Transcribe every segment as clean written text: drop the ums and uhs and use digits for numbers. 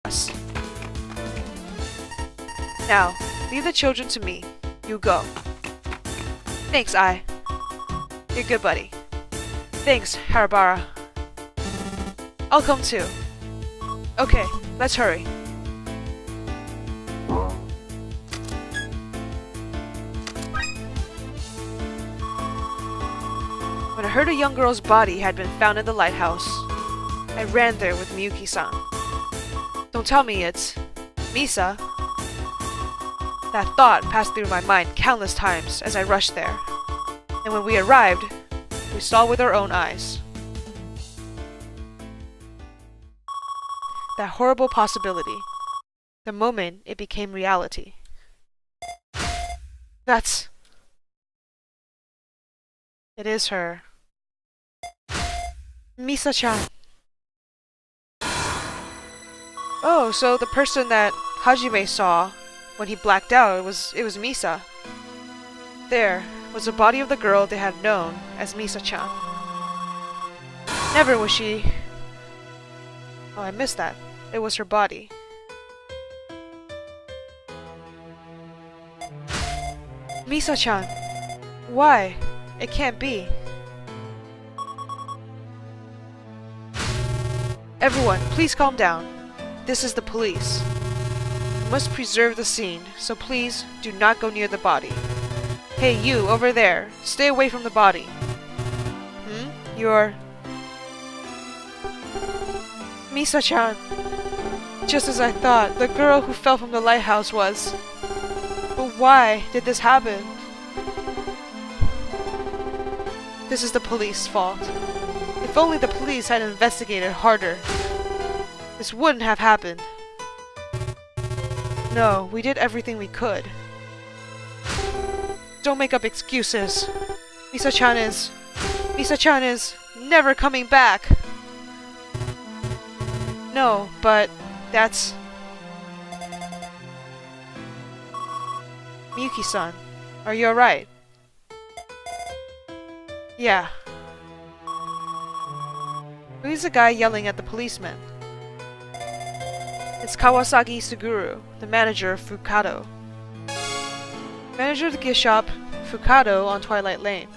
us. Now, leave the children to me. You go. Thanks, Ai. You're good, buddy. Thanks, Harabara. I'll come too. Okay, let's hurry. When I heard a young girl's body had been found in the lighthouse, I ran there with Miyuki-san. Don't tell me it's Misa. That thought passed through my mind countless times as I rushed there. And when we arrived, we saw with our own eyes. That horrible possibility. The moment it became reality. It is her. Misa-chan. Oh, so the person that Hajime saw when he blacked out, it was Misa. There was the body of the girl they had known as Misa-chan. Never was she... Oh, I missed that. It was her body. Misa-chan. Why? It can't be. Everyone, please calm down. This is the police. We must preserve the scene, so please do not go near the body. Hey, you, over there. Stay away from the body. You're... Misa-chan. Just as I thought, the girl who fell from the lighthouse was... But why did this happen? This is the police's fault. If only the police had investigated harder, this wouldn't have happened. No, we did everything we could. Don't make up excuses. Misa-chan is never coming back. No, but that's... Miyuki-san, are you alright? Yeah. Who's the guy yelling at the policeman? It's Kawasaki Suguru, the manager of Fukado. Manager of the gift shop Fukado on Twilight Lane.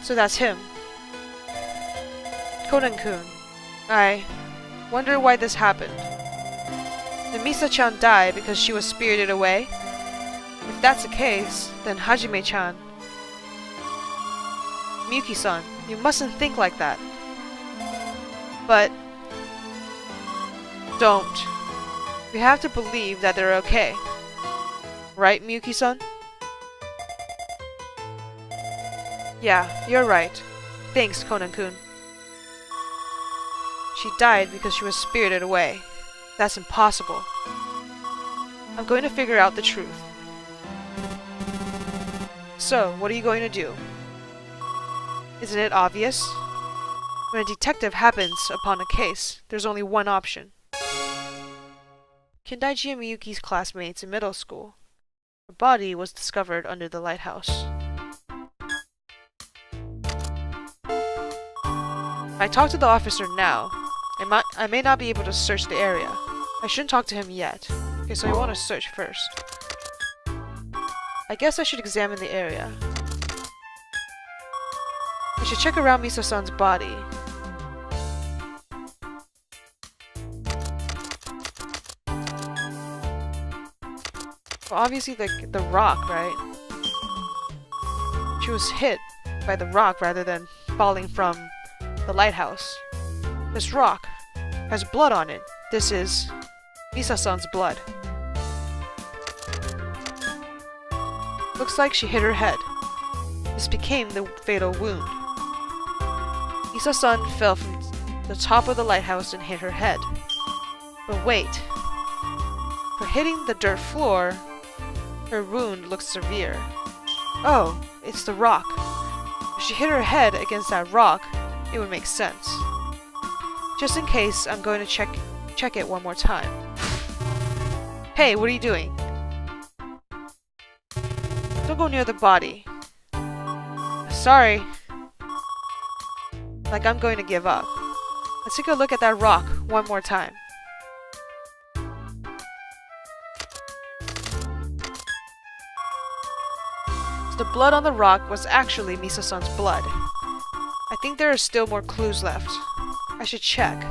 So that's him. Conan-kun. I wonder why this happened. Did Misa-chan die because she was spirited away? If that's the case, then Hajime-chan... Miyuki-san, you mustn't think like that. But... Don't. We have to believe that they're okay. Right, Miyuki-san? Yeah, you're right. Thanks, Conan-kun. She died because she was spirited away. That's impossible. I'm going to figure out the truth. So, what are you going to do? Isn't it obvious? When a detective happens upon a case, there's only one option. Kindaichi and Miyuki's classmates in middle school. Her body was discovered under the lighthouse. I talked to the officer now. I may not be able to search the area. I shouldn't talk to him yet. Okay, so I want to search first. I guess I should examine the area. I should check around Misa-san's body. Well, obviously the rock, right? She was hit by the rock rather than falling from the lighthouse. This rock has blood on it. This is Misa-san's blood. Looks like she hit her head. This became the fatal wound. Misa-san fell from the top of the lighthouse and hit her head. But wait. For hitting the dirt floor, her wound looks severe. Oh, it's the rock. If she hit her head against that rock, it would make sense. Just in case, I'm going to check it one more time. Hey, what are you doing? Don't go near the body. Sorry. Like I'm going to give up. Let's take a look at that rock one more time. The blood on the rock was actually Misa-san's blood. I think there are still more clues left. I should check.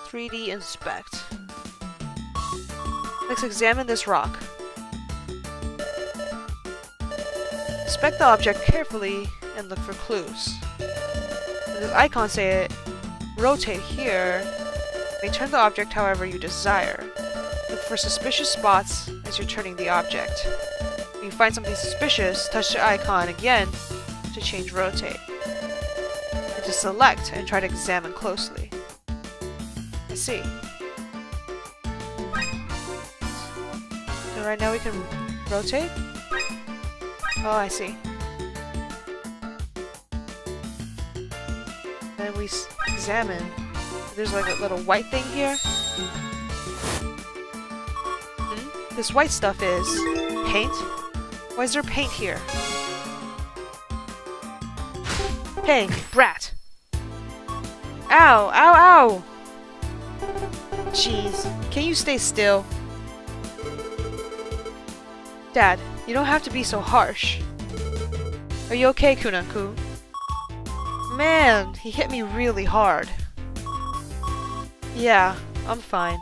3D inspect. Let's examine this rock. Inspect the object carefully and look for clues. The icons say rotate here. You may turn the object however you desire. Look for suspicious spots as you're turning the object. When you find something suspicious, touch the icon again to change rotate. And to select and try to examine closely. I see. So right now we can rotate? Oh, I see. Then we examine. There's like a little white thing here. This white stuff is paint? Why is there paint here? Hey, brat! Ow! Ow! Ow! Jeez, can you stay still? Dad, you don't have to be so harsh. Are you okay, Conan-kun? Man, he hit me really hard. Yeah, I'm fine.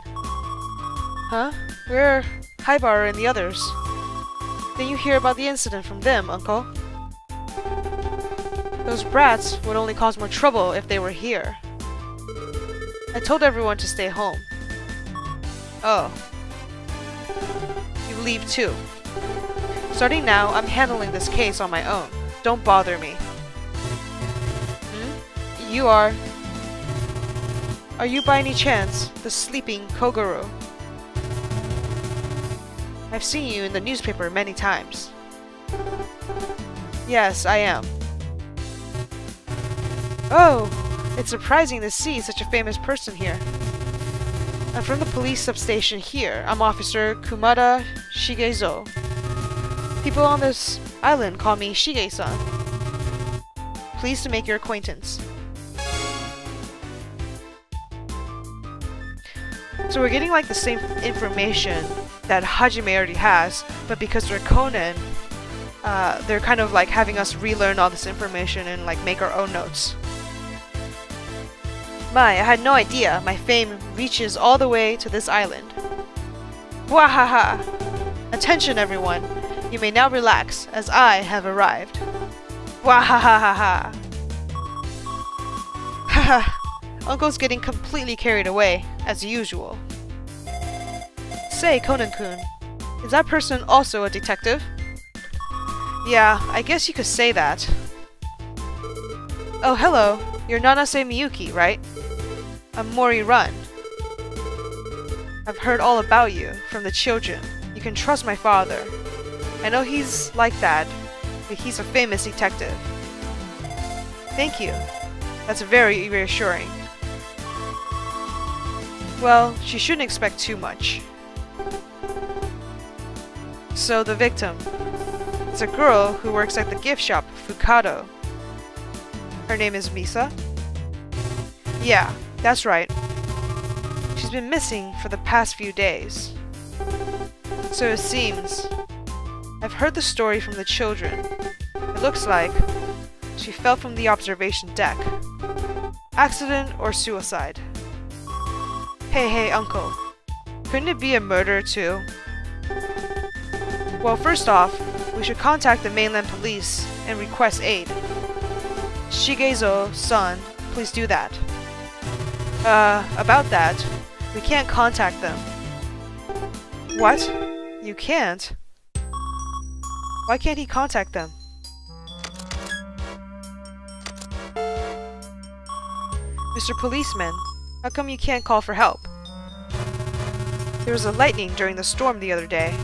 Huh? Where are Haibar and the others? Didn't you hear about the incident from them, Uncle? Those brats would only cause more trouble if they were here. I told everyone to stay home. Oh. You leave too. Starting now, I'm handling this case on my own. Don't bother me. You are... Are you by any chance the sleeping Kogoro? I've seen you in the newspaper many times. Yes, I am. Oh, it's surprising to see such a famous person here. I'm from the police substation here. I'm Officer Kumada Shigezo. People on this island call me Shige-san. Pleased to make your acquaintance. So we're getting like the same information that Hajime already has, but because we're Conan, they're kind of like having us relearn all this information and like make our own notes. My, I had no idea my fame reaches all the way to this island. Wahaha! Attention everyone, you may now relax as I have arrived. Wahahaha! Haha! Uncle's getting completely carried away, as usual. Say, Conan-kun, is that person also a detective? Yeah, I guess you could say that. Oh, hello. You're Nanase Miyuki, right? I'm Mori Run. I've heard all about you from the children. You can trust my father. I know he's like that, but he's a famous detective. Thank you. That's very reassuring. Well, she shouldn't expect too much. So the victim is a girl who works at the gift shop, Fukado. Her name is Misa? Yeah, that's right. She's been missing for the past few days. So it seems. I've heard the story from the children. It looks like she fell from the observation deck. Accident or suicide? Hey, uncle. Couldn't it be a murder too? Well, first off, we should contact the mainland police and request aid. Shigezo-san, please do that. About that, we can't contact them. What? You can't? Why can't he contact them? Mr. Policeman, how come you can't call for help? There was a lightning during the storm the other day.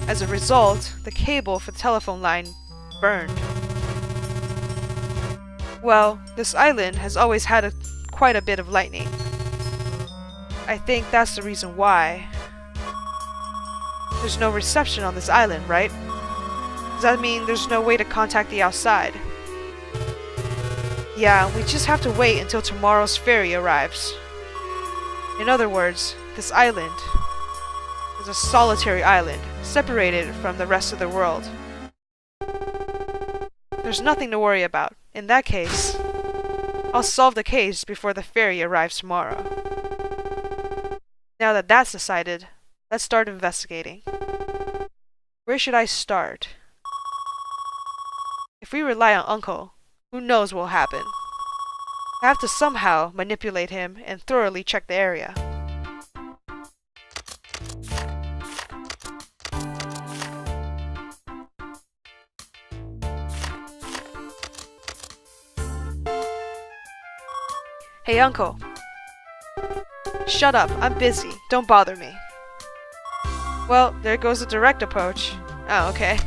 As a result, the cable for the telephone line burned. Well, this island has always had quite a bit of lightning. I think that's the reason why. There's no reception on this island, right? Does that mean there's no way to contact the outside? Yeah, we just have to wait until tomorrow's ferry arrives. In other words, this island is a solitary island, separated from the rest of the world. There's nothing to worry about. In that case, I'll solve the case before the ferry arrives tomorrow. Now that that's decided, let's start investigating. Where should I start? If we rely on Uncle, who knows what will happen? I have to somehow manipulate him and thoroughly check the area. Hey, Uncle. Shut up, I'm busy. Don't bother me. Well, there goes the direct approach. Oh, okay.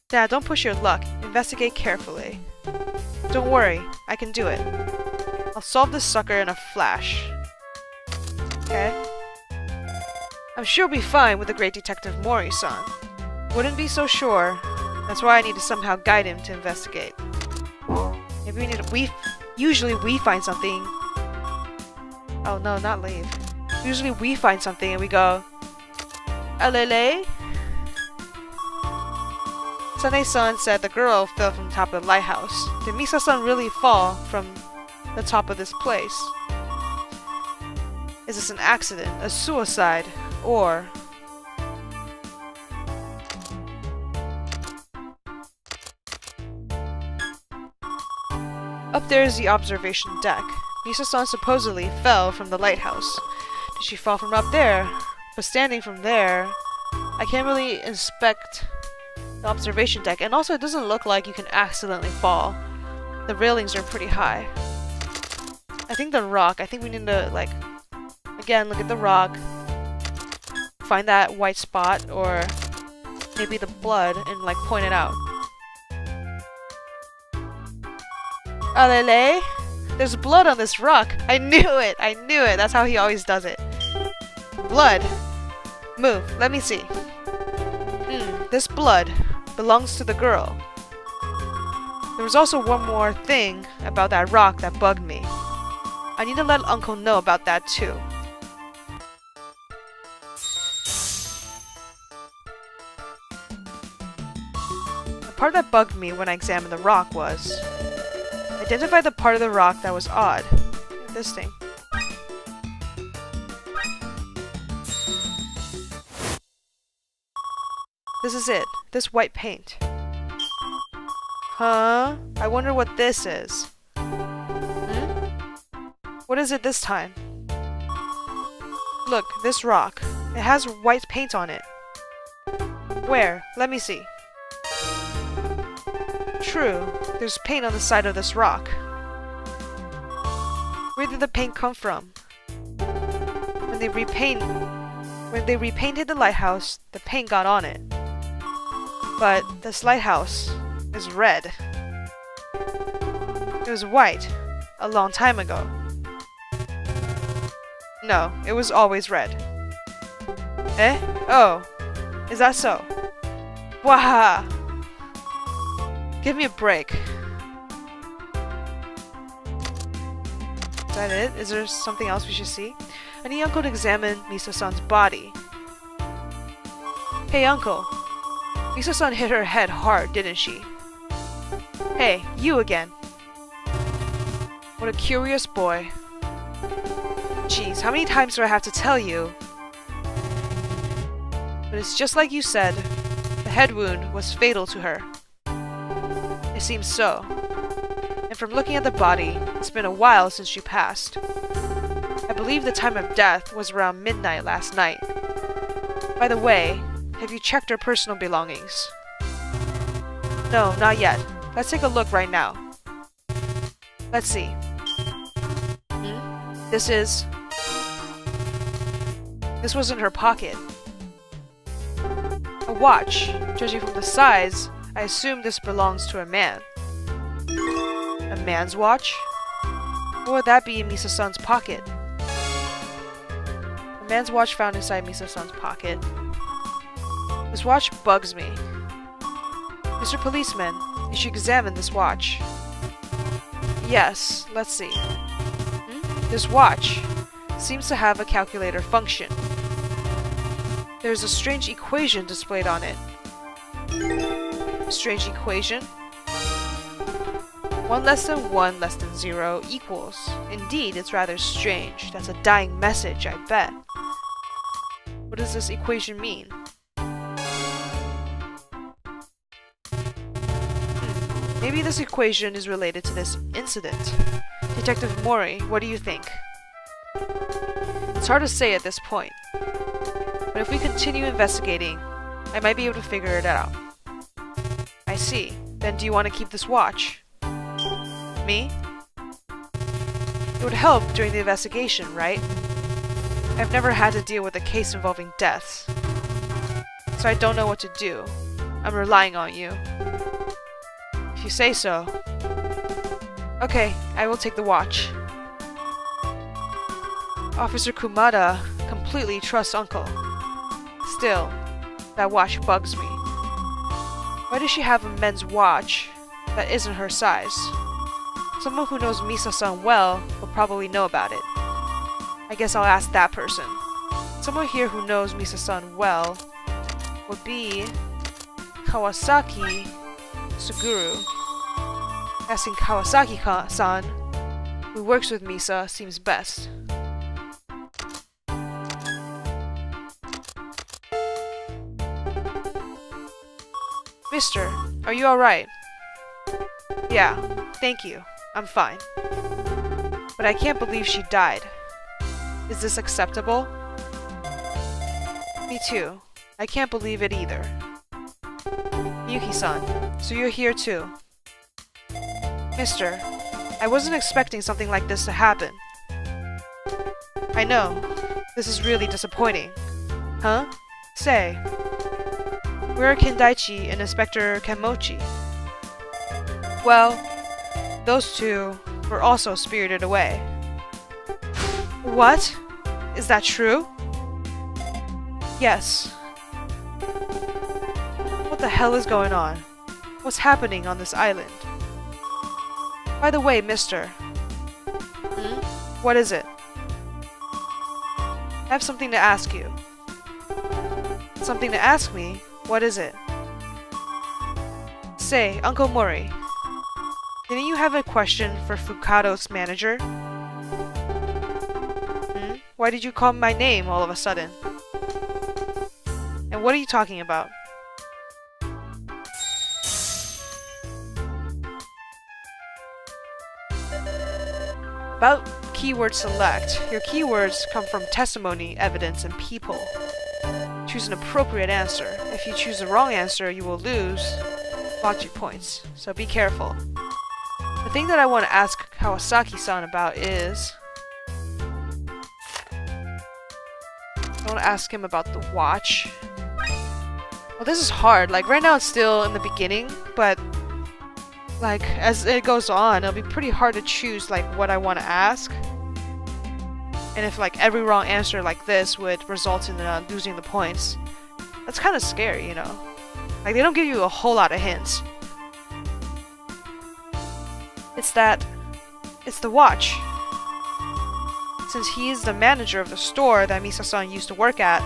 Dad, don't push your luck. Investigate carefully. Don't worry, I can do it. I'll solve this sucker in a flash. Okay? I'm sure we'll be fine with the great detective Mori-san. Wouldn't be so sure. That's why I need to somehow guide him to investigate. Maybe we need to usually we find something. Oh no, not leave. Usually we find something and we go, Alele? Sane-san said the girl fell from the top of the lighthouse. Did Misa-san really fall from the top of this place? Is this an accident, a suicide, or... Up there is the observation deck. Misa-san supposedly fell from the lighthouse. Did she fall from up there? But standing from there, I can't really inspect the observation deck, and also it doesn't look like you can accidentally fall. The railings are pretty high. I think the rock, I think we need to, like, again, look at the rock, find that white spot, or maybe the blood, and, like, point it out. Alele? There's blood on this rock! I knew it! I knew it! That's how he always does it. Blood! Move, let me see. This blood belongs to the girl. There was also one more thing about that rock that bugged me. I need to let Uncle know about that too. The part that bugged me when I examined the rock was identify the part of the rock that was odd. This thing. This is it. This white paint. Huh? I wonder what this is. What is it this time? Look, this rock. It has white paint on it. Where? Let me see. True. There's paint on the side of this rock. Where did the paint come from? When they repainted the lighthouse, the paint got on it. But this lighthouse is red. It was white a long time ago. No, it was always red. Eh? Oh, is that so? Waha! Give me a break. Is that it? Is there something else we should see? I need Uncle to examine Misa-san's body. Hey, Uncle. Misa-san hit her head hard, didn't she? Hey, you again. What a curious boy. Jeez, how many times do I have to tell you? But it's just like you said. The head wound was fatal to her. It seems so. And from looking at the body, it's been a while since she passed. I believe the time of death was around midnight last night. By the way, have you checked her personal belongings? No, not yet. Let's take a look right now. Let's see. This was in her pocket. A watch. Judging from the size, I assume this belongs to a man. A man's watch? What would that be in Misa-san's pocket? A man's watch found inside Misa-san's pocket. The This watch bugs me. Mr. Policeman, you should examine this watch. Yes, let's see. This watch seems to have a calculator function. There's a strange equation displayed on it. Strange equation? 1 less than 1 less than 0 equals. Indeed, it's rather strange. That's a dying message, I bet. What does this equation mean? Maybe this equation is related to this incident. Detective Mori, what do you think? It's hard to say at this point. But if we continue investigating, I might be able to figure it out. I see. Then do you want to keep this watch? Me? It would help during the investigation, right? I've never had to deal with a case involving deaths. So I don't know what to do. I'm relying on you. If you say so. Okay, I will take the watch. Officer Kumada completely trusts Uncle. Still, that watch bugs me. Why does she have a men's watch that isn't her size? Someone who knows Misa-san well will probably know about it. I guess I'll ask that person. Someone here who knows Misa-san well would be Kawasaki Suguru. Asking Kawasaki-san, who works with Misa, seems best. Mister, are you alright? Yeah, thank you. I'm fine. But I can't believe she died. Is this acceptable? Me too. I can't believe it either. Yuki-san, so you're here too. Mister, I wasn't expecting something like this to happen. I know. This is really disappointing. Huh? Say. Where are Kindaichi and Inspector Kamochi? Well, those two were also spirited away. What? Is that true? Yes. What the hell is going on? What's happening on this island? By the way, mister. What is it? I have something to ask you. Something to ask me? What is it? Say, Uncle Mori, didn't you have a question for Fukado's manager? Why did you call my name all of a sudden? And what are you talking about? About keyword select. Your keywords come from testimony, evidence, and people. Choose an appropriate answer. If you choose the wrong answer, you will lose logic points, so be careful. The thing that I want to ask Kawasaki-san about is... I want to ask him about the watch. Well, this is hard. Like, right now it's still in the beginning, but... like, as it goes on, it'll be pretty hard to choose, like, what I want to ask. And if, like, every wrong answer like this would result in losing the points, that's kind of scary, you know? Like, they don't give you a whole lot of hints. It's the watch. Since he is the manager of the store that Misa-san used to work at,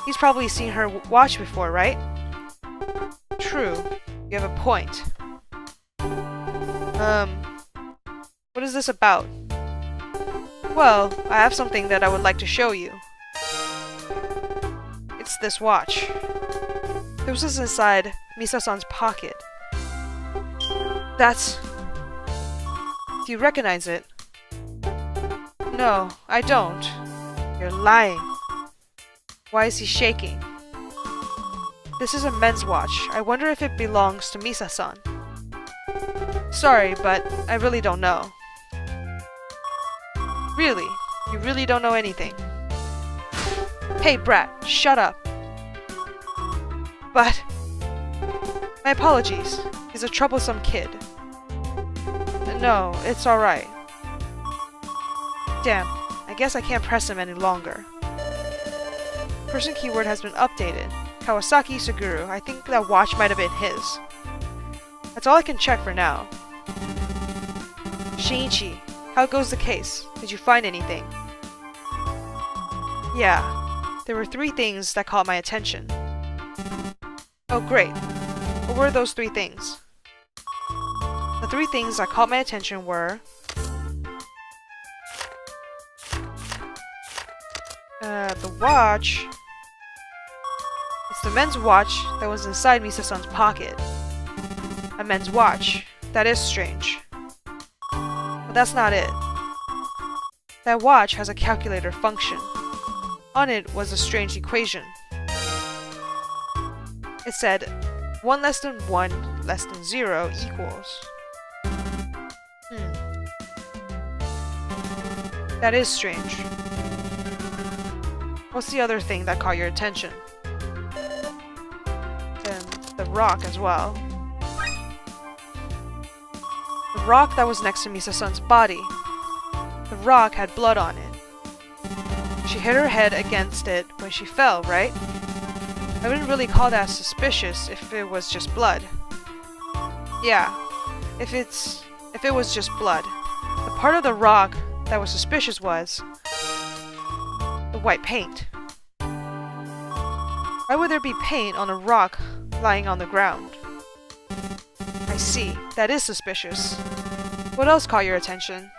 he's probably seen her watch before, right? True. You have a point. What is this about? Well, I have something that I would like to show you. It's this watch. There was this inside Misa-san's pocket. That's... Do you recognize it? No, I don't. You're lying. Why is he shaking? This is a men's watch. I wonder if it belongs to Misa-san. Sorry, but I really don't know. Really? You really don't know anything? Hey, brat, shut up. But... my apologies. He's a troublesome kid. No, it's alright. Damn, I guess I can't press him any longer. Person keyword has been updated. Kawasaki Suguru. I think that watch might have been his. That's all I can check for now. Shinichi, how goes the case? Did you find anything? Yeah, there were 3 things that caught my attention. Oh great. What were those 3 things? The 3 things that caught my attention were the watch. It's the men's watch that was inside Misa-san's pocket. A men's watch. That is strange. But that's not it. That watch has a calculator function. On it was a strange equation. It said 1 less than 1 less than 0 equals. That is strange. What's the other thing that caught your attention? And the rock as well. The rock that was next to Misa-san's body. The rock had blood on it. She hit her head against it when she fell, right? I wouldn't really call that suspicious if it was just blood. Yeah, if it was just blood. The part of the rock that was suspicious was the white paint. Why would there be paint on a rock lying on the ground? I see, that is suspicious. What else caught your attention?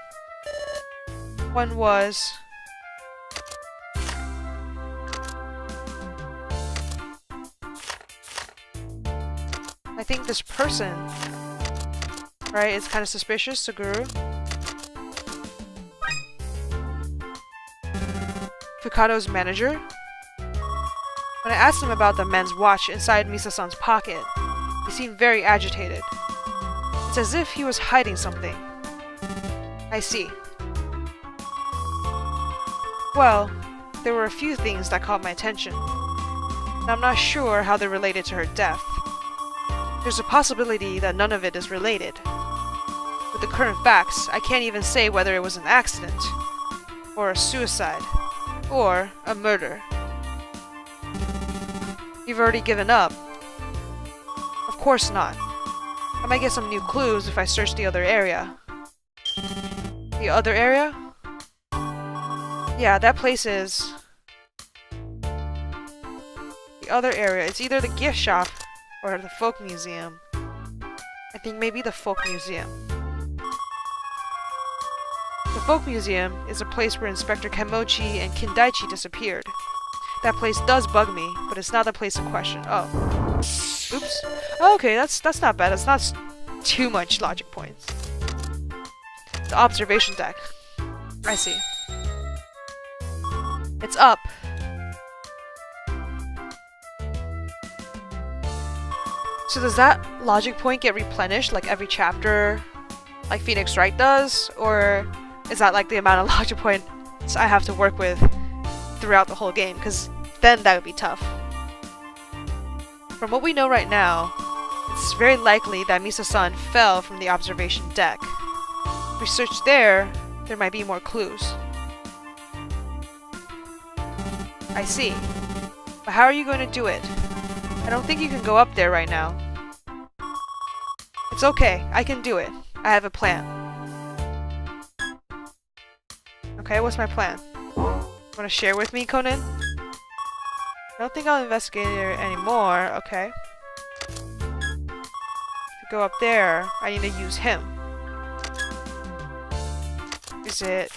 One was I think this person, right, is kind of suspicious, Suguru. Fukado's manager? When I asked him about the men's watch inside Misa-san's pocket, he seemed very agitated. It's as if he was hiding something. I see. Well, there were a few things that caught my attention, and I'm not sure how they're related to her death. There's a possibility that none of it is related. With the current facts, I can't even say whether it was an accident, or a suicide, or a murder. You've already given up? Of course not. I might get some new clues if I search the other area. The other area? Yeah, that place is... The other area. It's either the gift shop or the folk museum. I think maybe the folk museum. The folk museum is a place where Inspector Kemochi and Kindaichi disappeared. That place does bug me, but it's not the place in question. Oh. Oops. Oh, okay, that's not bad. That's not too much logic points. The observation deck. I see. It's up. So does that logic point get replenished like every chapter, like Phoenix Wright does? Or is that like the amount of logic points I have to work with throughout the whole game? Because then that would be tough. From what we know right now, it's very likely that Misa-san fell from the observation deck. If we search there, there might be more clues. I see. But how are you going to do it? I don't think you can go up there right now. It's okay, I can do it. I have a plan. Okay, what's my plan? Want to share with me, Conan? I don't think I'll investigate it anymore. Okay. To go up there, I need to use him. Is it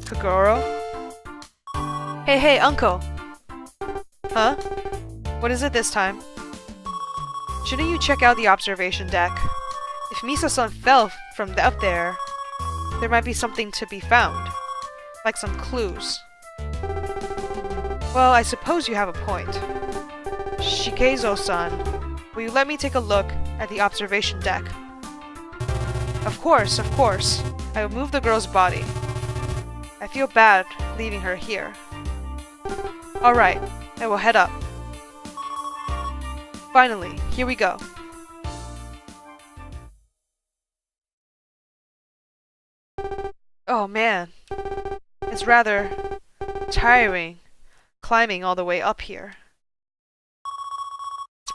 Kagoro? Hey, uncle! Huh? What is it this time? Shouldn't you check out the observation deck? If Misa-san fell from up there, there might be something to be found. Like some clues. Well, I suppose you have a point. Shikeizo-san, will you let me take a look at the observation deck? Of course. I will move the girl's body. I feel bad leaving her here. Alright, I will head up. Finally, here we go. Oh man, it's rather tiring climbing all the way up here.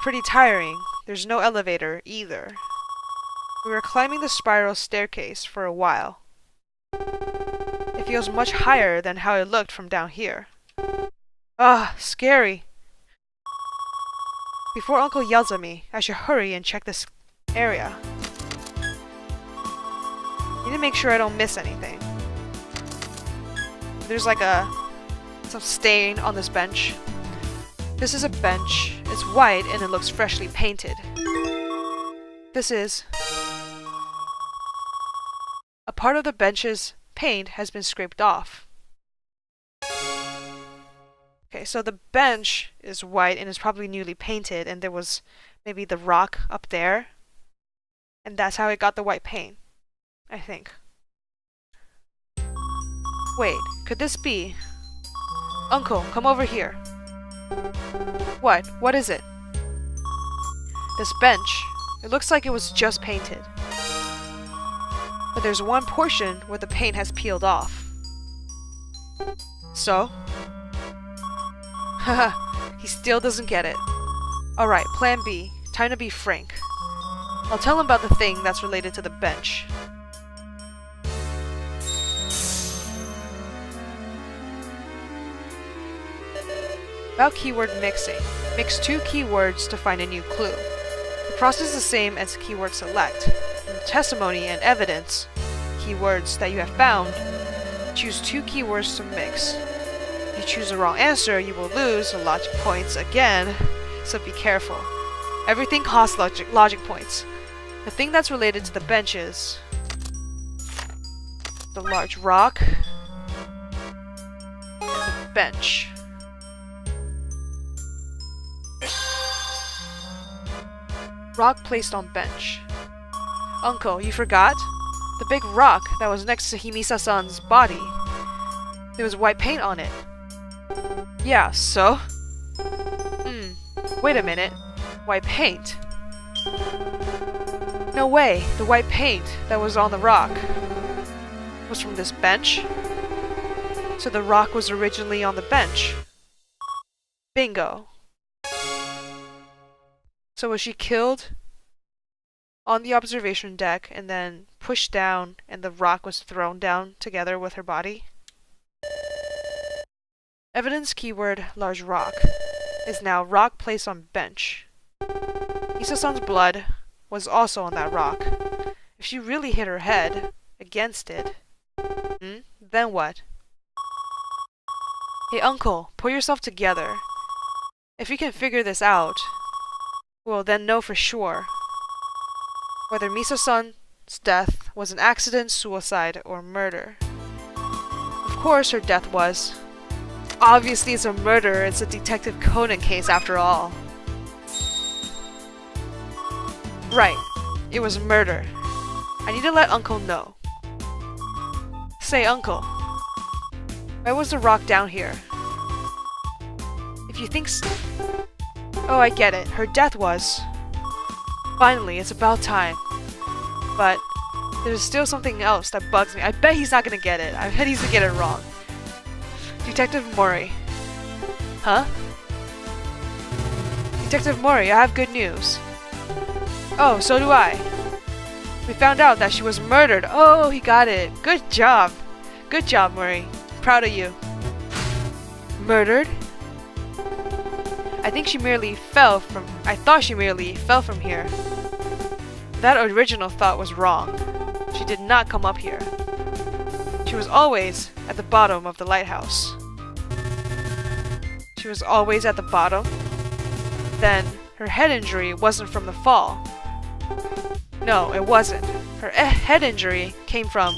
pretty tiring. There's no elevator either. We were climbing the spiral staircase for a while. It feels much higher than how it looked from down here. Ah, scary. Before Uncle yells at me, I should hurry and check this area. Need to make sure I don't miss anything. There's like some stain on this bench. This is a bench. It's white and it looks freshly painted. This is... a part of the bench's paint has been scraped off. Okay, so the bench is white and is probably newly painted, and there was maybe the rock up there. And that's how it got the white paint, I think. Wait, could this be? Uncle, come over here. What? What is it? This bench. It looks like it was just painted. But there's one portion where the paint has peeled off. So? Haha, he still doesn't get it. Alright, plan B. Time to be frank. I'll tell him about the thing that's related to the bench. About keyword mixing. Mix 2 keywords to find a new clue. The process is the same as keyword select. In testimony and evidence, keywords that you have found, choose 2 keywords to mix. If you choose the wrong answer, you will lose logic points again, so be careful. Everything costs logic points. The thing that's related to the bench is the large rock and the bench. Rock placed on bench. Uncle, you forgot? The big rock that was next to Himisa-san's body. There was white paint on it. Yeah, so? Wait a minute. White paint? No way, the white paint that was on the rock was from this bench? So the rock was originally on the bench. Bingo. So was she killed on the observation deck and then pushed down and the rock was thrown down together with her body? Evidence keyword large rock is now rock placed on bench. Isa-san's blood was also on that rock. If she really hit her head against it, then what? Hey uncle, pull yourself together. If you can figure this out, we'll then know for sure whether Misa-san's death was an accident, suicide, or murder. Of course her death was. Obviously it's a murder, it's a Detective Conan case after all. Right, it was murder. I need to let Uncle know. Say, Uncle, why was the rock down here? If you think oh, I get it. Her death was. Finally, it's about time. But there's still something else that bugs me. I bet he's not gonna get it. I bet he's gonna get it wrong. Detective Mori. Huh? Detective Mori, I have good news. Oh, so do I. We found out that she was murdered. Oh, he got it. Good job. Good job, Mori. Proud of you. Murdered? I thought she merely fell from here. That original thought was wrong. She did not come up here. She was always at the bottom of the lighthouse. She was always at the bottom? Then her head injury wasn't from the fall. No, it wasn't. Her head injury came from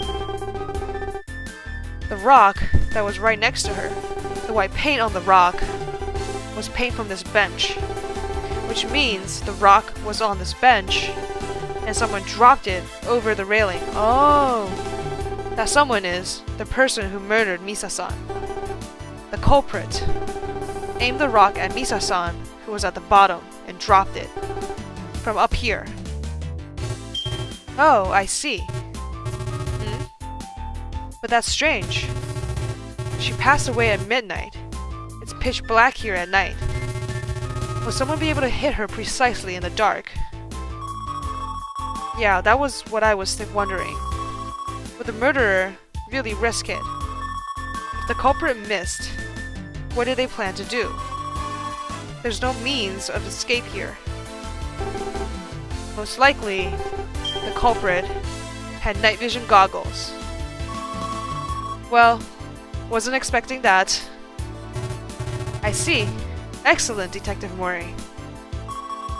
the rock that was right next to her. The white paint on the rock was paint from this bench, which means the rock was on this bench and someone dropped it over the railing. Oh, that someone is the person who murdered Misa-san. The culprit aimed the rock at Misa-san, who was at the bottom, and dropped it from up here. Oh, I see. But that's strange. She passed away at midnight. It's pitch black here at night. Will someone be able to hit her precisely in the dark? Yeah, that was what I was wondering. Would the murderer really risk it? If the culprit missed, what did they plan to do? There's no means of escape here. Most likely, the culprit had night vision goggles. Well, wasn't expecting that. I see. Excellent, Detective Mori.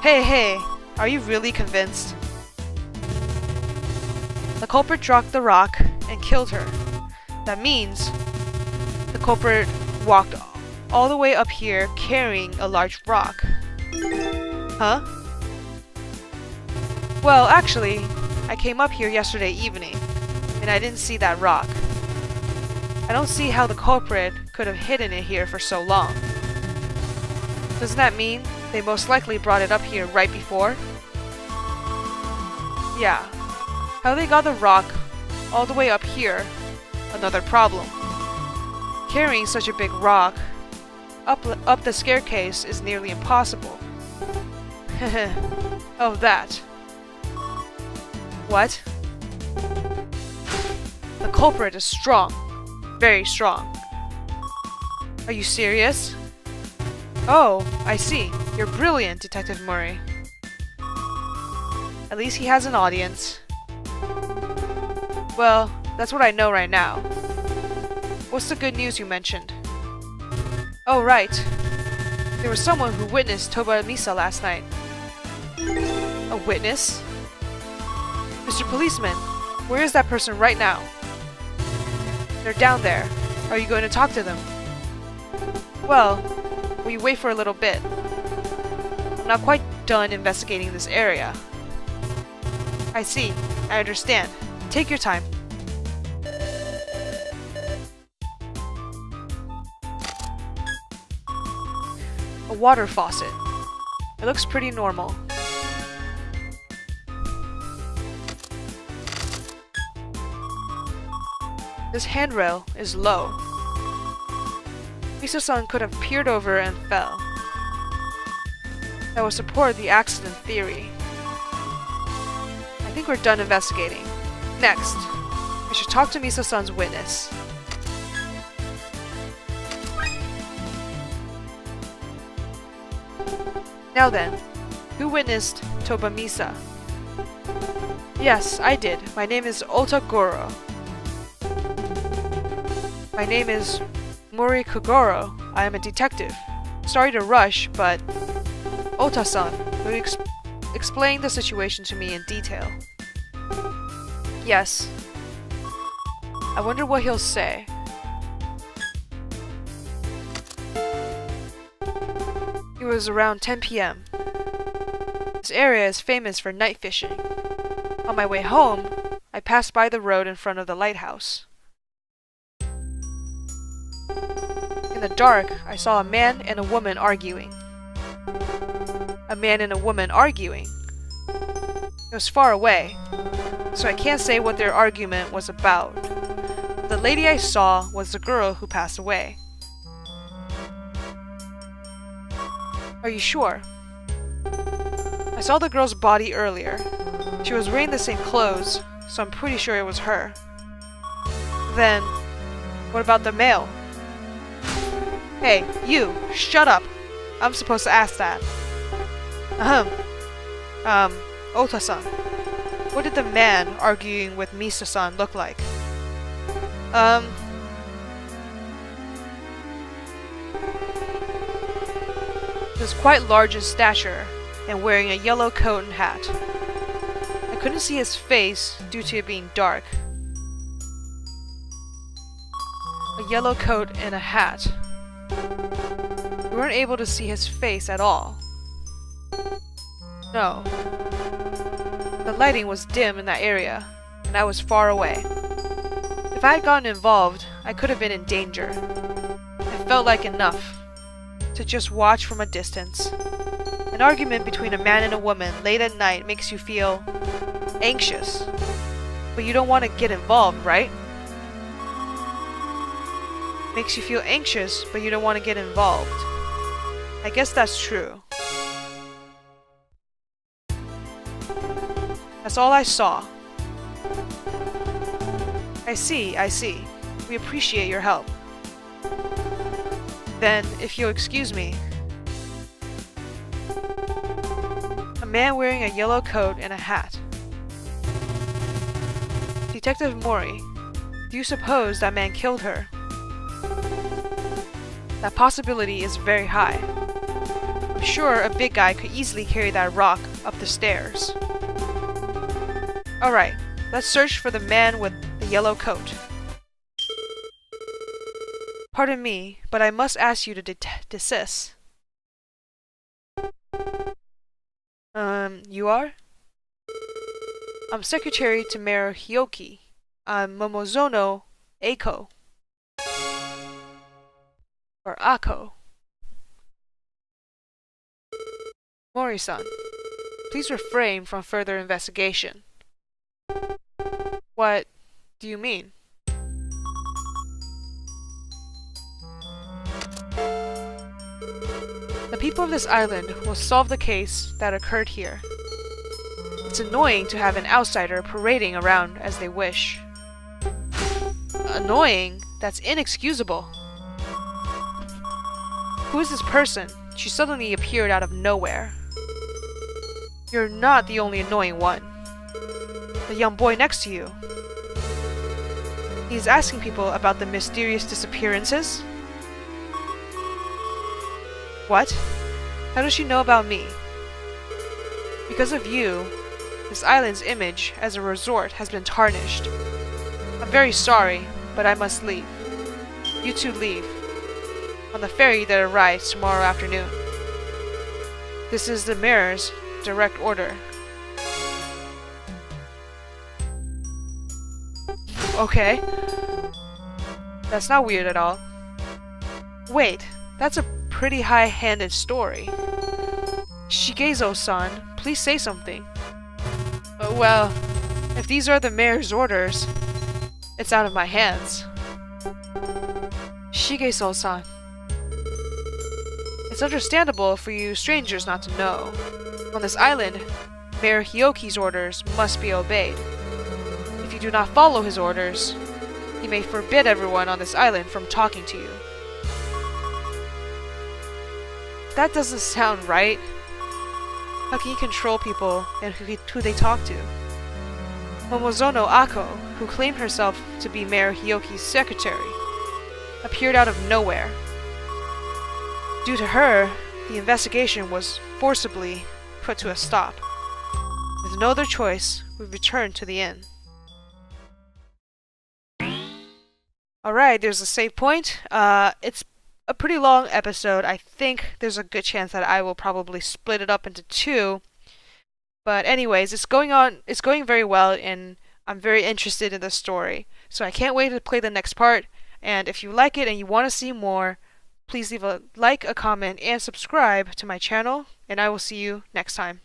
Hey, are you really convinced? The culprit dropped the rock and killed her. That means the culprit walked all the way up here carrying a large rock. Huh? Well, actually, I came up here yesterday evening, and I didn't see that rock. I don't see how the culprit could have hidden it here for so long. Doesn't that mean they most likely brought it up here right before? Yeah. How they got the rock all the way up here, another problem. Carrying such a big rock up the staircase is nearly impossible. Oh, that. What? The culprit is strong. Very strong. Are you serious? Oh, I see. You're brilliant, Detective Murray. At least he has an audience. Well, that's what I know right now. What's the good news you mentioned? Oh, right. There was someone who witnessed Toba Misa last night. A witness? Mr. Policeman, where is that person right now? They're down there. Are you going to talk to them? Well, will you wait for a little bit? I'm not quite done investigating this area. I see. I understand. Take your time. A water faucet. It looks pretty normal. This handrail is low. Misa-san could have peered over and fell. That would support the accident theory. I think we're done investigating. Next, I should talk to Misa-san's witness. Now then, who witnessed Toba Misa? Yes, I did. My name is Ota Goro. My name is Mori Kogoro. I am a detective. Sorry to rush, but Ota-san, will you explain the situation to me in detail? Yes. I wonder what he'll say. It was around 10 p.m. This area is famous for night fishing. On my way home, I passed by the road in front of the lighthouse. In the dark, I saw a man and a woman arguing. A man and a woman arguing. It was far away, so I can't say what their argument was about. The lady I saw was the girl who passed away. Are you sure? I saw the girl's body earlier. She was wearing the same clothes, so I'm pretty sure it was her. Then, what about the male? Hey, you! Shut up! I'm supposed to ask that. Ota-san. What did the man arguing with Misa-san look like? He was quite large in stature, and wearing a yellow coat and hat. I couldn't see his face due to it being dark. A yellow coat and a hat. We weren't able to see his face at all. No. The lighting was dim in that area, and I was far away. If I had gotten involved, I could have been in danger. It felt like enough to just watch from a distance. An argument between a man and a woman late at night makes you feel anxious, but you don't want to get involved, right? Makes you feel anxious, but you don't want to get involved. I guess that's true. That's all I saw. I see, I see. We appreciate your help. Then, if you'll excuse me. A man wearing a yellow coat and a hat. Detective Mori, do you suppose that man killed her? That possibility is very high. I'm sure a big guy could easily carry that rock up the stairs. Alright, let's search for the man with the yellow coat. Pardon me, but I must ask you to desist. You are? I'm secretary to Mayor Hyoki. I'm Momozono Eiko. Or Ako. Mori-san, please refrain from further investigation. What do you mean? The people of this island will solve the case that occurred here. It's annoying to have an outsider parading around as they wish. Annoying? That's inexcusable. Who is this person? She suddenly appeared out of nowhere. You're not the only annoying one. The young boy next to you. He's asking people about the mysterious disappearances? What? How does she know about me? Because of you, this island's image as a resort has been tarnished. I'm very sorry, but I must leave. You two leave. On the ferry that arrives tomorrow afternoon. This is the mayor's direct order. Okay. That's not weird at all. Wait, that's a pretty high-handed story. Shigezo-san, please say something. Well, if these are the mayor's orders, it's out of my hands. Shigezo-san. It's understandable for you strangers not to know. On this island, Mayor Hyoki's orders must be obeyed. If you do not follow his orders, he may forbid everyone on this island from talking to you. That doesn't sound right. How can you control people and who they talk to? Momozono Ako, who claimed herself to be Mayor Hyoki's secretary, appeared out of nowhere. Due to her, the investigation was forcibly put to a stop. With no other choice, we returned to the inn. Alright, there's a save point. It's a pretty long episode. I think there's a good chance that I will probably split it up into two. But anyways, it's going very well, and I'm very interested in the story. So I can't wait to play the next part. And if you like it and you want to see more, please leave a like, a comment, and subscribe to my channel, and I will see you next time.